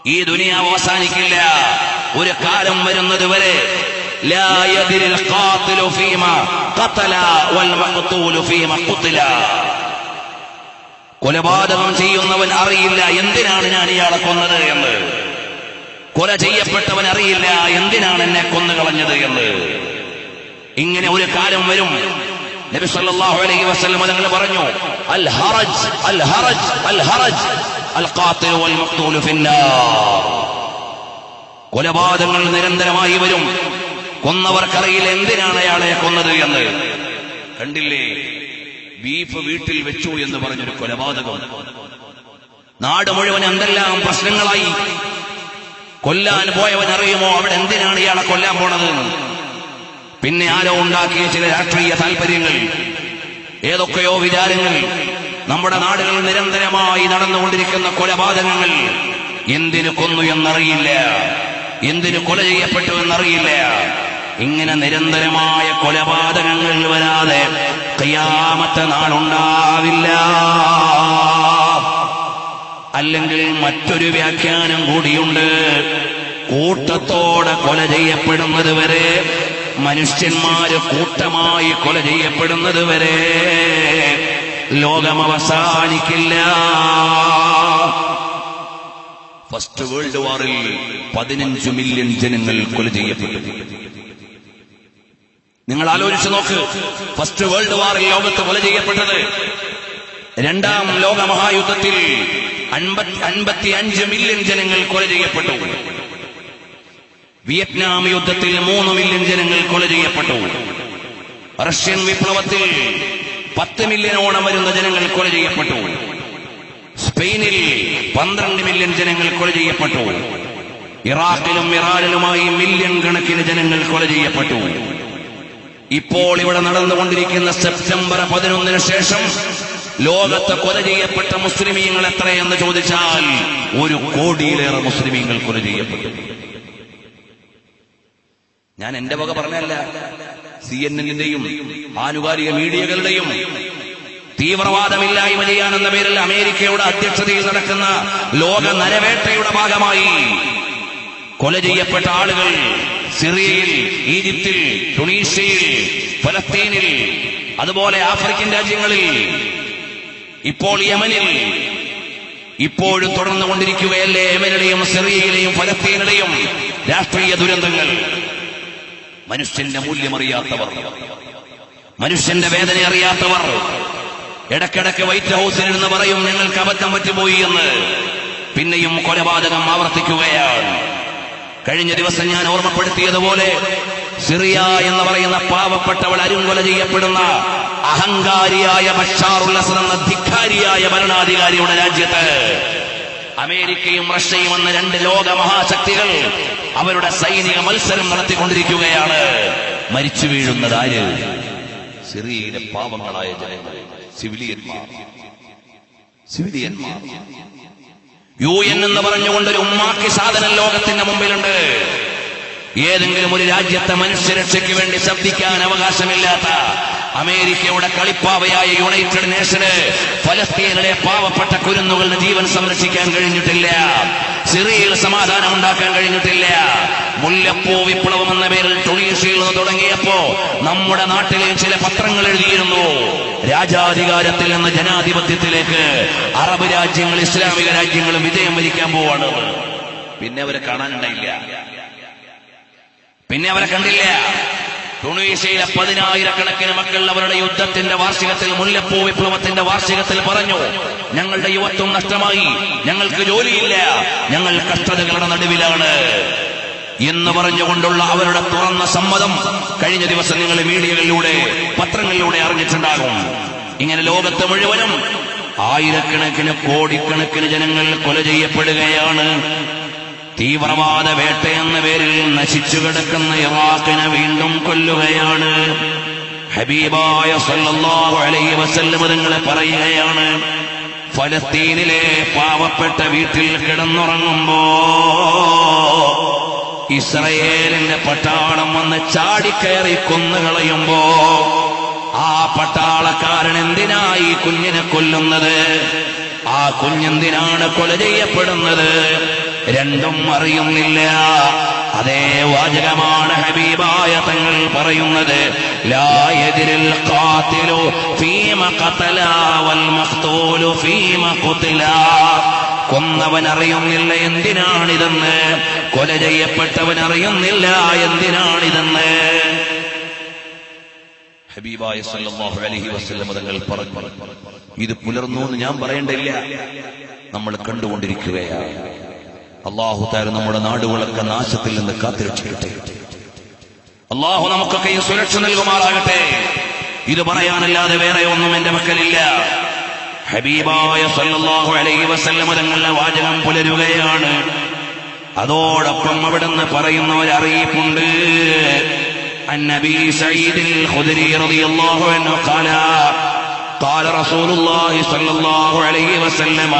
ഈ ദുനിയാവ് അവസാനിക്കില്ല. ഒരു കാലം വരുന്നത് വരെ ലാ യദ്രിൽ ഖാതിലു ഫീമാ ഖതല വൽ മഖ്തൂലു ഫീമാ ഖുതില. കൊലപാതകം ചെയ്യുന്നവൻ അറിയില്ല എന്തിനാണ് ഞാൻ ഇയാളെ കൊന്നത് എന്ന്. കൊല ചെയ്യപ്പെട്ടവൻ അറിയില്ല എന്തിനാണ് എന്നെ കൊന്നുകളഞ്ഞത് എന്ന്. ഇങ്ങനെ ഒരു കാലം വരും. നബി സല്ലല്ലാഹു അലൈഹി വസല്ലം തങ്ങൾ പറഞ്ഞു, അൽ ഹറജ് അൽ ഹറജ് അൽ ഹറജ് അൽ ഖാതിൽ വൽ മഖ്തൂൽ ഫിന്നാർ. കൊലപാതകങ്ങൾ നിരന്തരമായി വരും. കൊന്നവർക്കറിയില്ല എന്തിനാണ് അയാളെ കൊന്നത് എന്ന്. കണ്ടില്ലേ, ബീഫ് വീട്ടിൽ വെച്ചു എന്ന് പറഞ്ഞൊരു കൊലപാതകം. നാട് മുഴുവൻ എന്തെല്ലാം പ്രശ്നങ്ങളായി. കൊല്ലാൻ പോയവൻ അറിയുമോ അവിടെ എന്തിനാണ് ഇയാളെ കൊല്ലാൻ പോണത്? പിന്നെ ആരോ ഉണ്ടാക്കിയ ചില രാഷ്ട്രീയ താല്പര്യങ്ങൾ, ഏതൊക്കെയോ വിചാരങ്ങൾ. നമ്മുടെ നാടുകളിൽ നിരന്തരമായി നടന്നുകൊണ്ടിരിക്കുന്ന കൊലപാതകങ്ങൾ. എന്തിനു കൊന്നു എന്നറിയില്ല, എന്തിനു കൊല ചെയ്യപ്പെട്ടു എന്നറിയില്ല. ഇങ്ങനെ നിരന്തരമായ കൊലപാതകങ്ങൾ വരാതെ ഖിയാമത്ത് നാളുണ്ടാവില്ല. അല്ലെങ്കിൽ മറ്റൊരു വ്യാഖ്യാനം കൂടിയുണ്ട്. കൂട്ടത്തോടെ കൊല ചെയ്യപ്പെടുന്നത് വരെ, മനുഷ്യന്മാര് കൂട്ടമായി കൊല ചെയ്യപ്പെടുന്നത് വരെ ലോകം അവസാനിക്കില്ല. ഫസ്റ്റ് വേൾഡ് വാറിൽ 15 മില്യൺ ജനങ്ങൾ കൊല ചെയ്യപ്പെട്ടു. നിങ്ങൾ ആലോചിച്ച് നോക്ക്. ഫസ്റ്റ് വേൾഡ് വാറിൽ ലോകത്ത് കൊല ചെയ്യപ്പെട്ടത്. രണ്ടാം ലോക മഹായുദ്ധത്തിൽ 55 മില്യൺ ജനങ്ങൾ കൊല ചെയ്യപ്പെട്ടു. വിയറ്റ്നാം യുദ്ധത്തിൽ 3 മില്യൺ ജനങ്ങൾ കൊല ചെയ്യപ്പെട്ടു. റഷ്യൻ വിപ്ലവത്തിൽ 10 മില്യണോളം വരുന്ന ജനങ്ങൾ കൊല ചെയ്യപ്പെട്ടു. സ്പെയിനിൽ 12 മില്യൺ ജനങ്ങൾ കൊല ചെയ്യപ്പെട്ടു. ഇറാഖിലും ഇറാനിലുമായി മില്യൺ കണക്കിന് ജനങ്ങൾ കൊല ചെയ്യപ്പെട്ടു. ഇപ്പോൾ ഇവിടെ നടന്നുകൊണ്ടിരിക്കുന്ന സെപ്റ്റംബർ 11 ശേഷം ലോകത്ത് കൊല ചെയ്യപ്പെട്ട മുസ്ലിമീങ്ങൾ എത്രയെന്ന് ചോദിച്ചാൽ 1 കോടിയിലേറെ മുസ്ലിമീങ്ങൾ കൊല ചെയ്യപ്പെട്ടു. ഞാൻ എന്റെ വക പറഞ്ഞല്ല, CNN-ന്റെയും ആനുകാലിക മീഡിയകളുടെയും. തീവ്രവാദമില്ലായ്മ ചെയ്യാനെന്ന പേരിൽ അമേരിക്കയുടെ അധ്യക്ഷതയിൽ നടക്കുന്ന ലോക നരവേട്ടയുടെ ഭാഗമായി കൊല ചെയ്യപ്പെട്ട ആളുകൾ സിറിയയിൽ, ഈജിപ്തിൽ, ടുണീഷ്യയിൽ, ഫലസ്തീനിൽ, അതുപോലെ ആഫ്രിക്കൻ രാജ്യങ്ങളിൽ, ഇപ്പോൾ യമനിൽ, ഇപ്പോഴും തുടർന്നുകൊണ്ടിരിക്കുകയല്ലേ യമനിലെയും സിറിയയിലെയും ഫലസ്തീനിലെയും രാഷ്ട്രീയ ദുരന്തങ്ങൾ. മനുഷ്യന്റെ മൂല്യമറിയാത്തവർ, മനുഷ്യന്റെ വേദന അറിയാത്തവർ ഇടയ്ക്കിടയ്ക്ക് വൈറ്റ് ഹൌസിൽ നിന്ന് പറയും ഞങ്ങൾക്ക് അബദ്ധം പറ്റുപോയി എന്ന്. പിന്നെയും കൊലപാതകം ആവർത്തിക്കുകയാണ്. കഴിഞ്ഞ ദിവസം ഞാൻ ഓർമ്മപ്പെടുത്തിയതുപോലെ സിറിയ എന്ന് പറയുന്ന പാവപ്പെട്ടവൾ അരുങ്കൊല ചെയ്യപ്പെടുന്ന അഹങ്കാരിയായ ബഷാറുൽ അസദ് എന്ന ധിക്കാരിയായ ഭരണാധികാരിയുടെ രാജ്യത്ത് അമേരിക്കയും റഷ്യയും എന്ന 2 ലോക മഹാശക്തികൾ അവരുടെ സൈനിക മത്സരം നടത്തിക്കൊണ്ടിരിക്കുകയാണ്. മരിച്ചു വീഴുന്നത് ആര്? സിറിയയിലെ പാവങ്ങളായ ജനങ്ങൾ, സിവിലിയന്മാർ. UN എന്ന് പറഞ്ഞുകൊണ്ടൊരു ഉമ്മാക്കി സാധനം ലോകത്തിന്റെ മുമ്പിലുണ്ട്. ഏതെങ്കിലും ഒരു രാജ്യത്തെ മനുഷ്യരക്ഷയ്ക്ക് വേണ്ടി ശബ്ദിക്കാൻ അവകാശമില്ലാത്ത അമേരിക്കയുടെ കളിപ്പാവയായ യുണൈറ്റഡ് നേഷന് ഫലസ്തീനിലെ പാവപ്പെട്ട കുരുന്നുകളുടെ ജീവൻ സംരക്ഷിക്കാൻ കഴിഞ്ഞിട്ടില്ല. സിറിയയിൽ സമാധാനം ഉണ്ടാക്കാൻ കഴിഞ്ഞിട്ടില്ല. മുല്ലപ്പൂ വിപ്ലവം എന്ന പേരിൽ ടുണീഷ്യയിൽ നിന്ന് തുടങ്ങിയപ്പോ നമ്മുടെ നാട്ടിലെ ചില പത്രങ്ങൾ എഴുതിയിരുന്നു, രാജാധികാരത്തിൽ നിന്ന് ജനാധിപത്യത്തിലേക്ക് അറബ് രാജ്യങ്ങൾ, ഇസ്ലാമിക രാജ്യങ്ങളും വിജയം വരിക്കാൻ പോവാണ്. പിന്നെ അവരെ കാണാനുണ്ടായില്ല, പിന്നെ അവരെ കണ്ടില്ല. ടുണീഷ്യയിലെ 10,000 മക്കൾ അവരുടെ യുദ്ധത്തിന്റെ വാർഷികത്തിൽ, മുല്ലപ്പൂ വിപ്ലവത്തിന്റെ വാർഷികത്തിൽ പറഞ്ഞു, ഞങ്ങളുടെ യുവത്വം നഷ്ടമായി, ഞങ്ങൾക്ക് ജോലിയില്ല, ഞങ്ങൾ കഷ്ടതകളുടെ നടുവിലാണ് എന്ന് പറഞ്ഞുകൊണ്ടുള്ള അവരുടെ തുറന്ന സമ്മതം കഴിഞ്ഞ ദിവസം നിങ്ങൾ മീഡിയകളിലൂടെ, പത്രങ്ങളിലൂടെ അറിഞ്ഞിട്ടുണ്ടാകും. ഇങ്ങനെ ലോകത്ത് മുഴുവനും ആയിരക്കണക്കിന്, കോടിക്കണക്കിന് ജനങ്ങൾ കൊല ചെയ്യപ്പെടുകയാണ്. തീവ്രവാദ വേട്ടയെന്ന പേരിൽ നശിച്ചു കിടക്കുന്ന ഇറാഖിനെ വീണ്ടും കൊല്ലുകയാണ്. ഹബീബായ സല്ലല്ലാഹു അലൈഹി വസല്ലം തങ്ങൾ പറയുകയാണ്, ഫലസ്തീനിലെ പാവപ്പെട്ട വീട്ടിൽ കിടന്നുറങ്ങുമ്പോ ഇസ്രയേലിന്റെ പട്ടാളം വന്ന് ചാടിക്കയറി കൊന്നുകളയുമ്പോ ആ പട്ടാളക്കാരൻ എന്തിനായി കുഞ്ഞിനെ കൊല്ലുന്നത്? ആ കുഞ്ഞെന്തിനാണ് കൊല ചെയ്യപ്പെടുന്നത്? രണ്ടും അറിയുന്നില്ല. അതേ വാചകമാണ് ഹബീബായ തങ്ങൾ പറയുന്നത്, ലാ യദ്രിൽ ഖാതിലു ഫീമ ഖതല വൽ മഖ്തൂലു ഫീമ ഖുതില. കൊന്നവൻ അറിയുന്നില്ല എന്തിനാണിതെന്ന്, കൊല ചെയ്യപ്പെട്ടവൻ അറിയുന്നില്ല എന്തിനാണിതെന്ന്. ഹബീബായ സല്ലല്ലാഹു അലൈഹി വസല്ലം തങ്ങൾ പറഞ്ഞു. ഇത് പുലർന്നു എന്ന് ഞാൻ പറയേണ്ടില്ല, നമ്മൾ കണ്ടുകൊണ്ടിരിക്കുകയാണ്. അല്ലാഹു തആല നമ്മുടെ നാടുകളൊക്കെ നാശത്തിൽ നിന്ന് കാത്തുരക്ഷിക്കട്ടെ. അല്ലാഹു നമുക്കൊക്കെ ഈ സുരക്ഷ നൽകുമാറാകട്ടെ. ഇത് പറയാനല്ലാതെ വേറെ ഒന്നും എന്റെ മക്കളില്ല. ഹബീബായ സല്ലല്ലാഹു അലൈഹി വസല്ലം തങ്ങളുടെ വാചകം പുലരുകയാണ്. അതോടൊപ്പം അവിടുന്ന് പറയുന്ന ഒരു അറിയിപ്പുണ്ട്. النبي سعيد الخدري رضي الله عنه قال رسول الله صلى الله عليه وسلم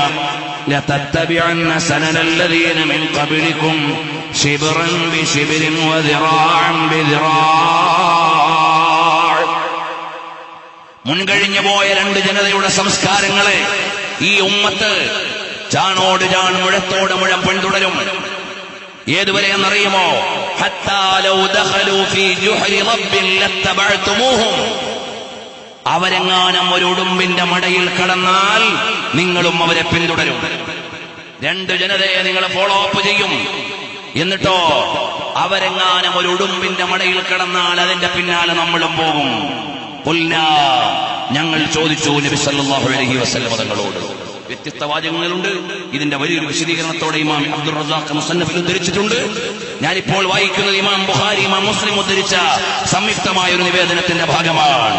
لتتبعن سنن الذين من قبلكم شبرا بشبر وذراعا بذراع. മുൻകഴിഞ്ഞു പോയ രണ്ട് ജനതയുടെ സംസ്കാരങ്ങളെ ഈ ഉമ്മത്ത് ചാണോട് ചാൺ മുഴത്തോട് മുഴം പിന്തുടരും. ഏതുവരെ എന്നറിയുമോ? അവരെങ്ങാനും ഒരു ഉടുമ്പിന്റെ മടയിൽ കടന്നാൽ നിങ്ങളും അവരെ പിന്തുടരും. രണ്ട് ജനതയെ നിങ്ങൾ ഫോളോ അപ്പ് ചെയ്യും. എന്നിട്ടോ അവരെങ്ങാനും ഒരു ഉടുമ്പിന്റെ മടയിൽ കടന്നാൽ അതിന്റെ പിന്നാലെ നമ്മളും പോകും. ഞങ്ങൾ ചോദിച്ചു നബി സല്ലല്ലാഹു അലൈഹി വസല്ലം തങ്ങളോട്. വ്യത്യസ്ത വാചകങ്ങളുണ്ട്. ഇതിന്റെ വലിയൊരു വിശദീകരണത്തോടെ ഇമാം അബ്ദുർ റസാഖ് മുസന്നഫിൽ ഉദ്ധരിച്ചിട്ടുണ്ട്. ഞാനിപ്പോൾ വായിക്കുന്നത് ഇമാം ബുഖാരി, ഇമാം മുസ്ലിം ഉദ്ധരിച്ച സംയുക്തമായ ഒരു നിവേദനത്തിന്റെ ഭാഗമാണ്.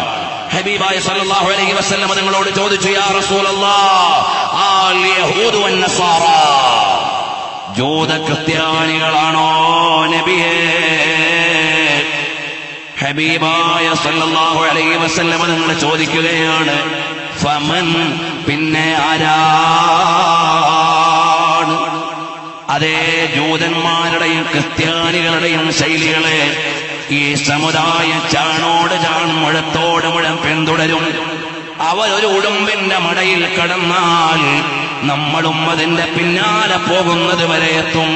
ഹബീബായ സല്ലല്ലാഹു അലൈഹി വസല്ലം തങ്ങളോട് ചോദിച്ചു, യാ റസൂലല്ലാഹ്, ആൽ യഹൂദു വൻ നസാറ, ജൂത ക്രിസ്ത്യാനികളാണോ നബിയേ? ഹബീബായ സല്ലല്ലാഹു അലൈഹി വസല്ലം തങ്ങൾ ചോദിക്കുകയാണ്, ഫമൻ, പിന്നെ ആരാണ്? അതേ ജൂതന്മാരുടെയും ക്രിസ്ത്യാനികളുടെയും ശൈലികളെ ഈ സമുദായം ചാണോട് ചാൺ മുഴത്തോട് മുഴം പിന്തുടരും. അവരൊരു ഉടുമ്പിന്റെ മടയിൽ കടന്നാൽ നമ്മളും അതിന്റെ പിന്നാലെ പോകുന്നത് വരെ എത്തും.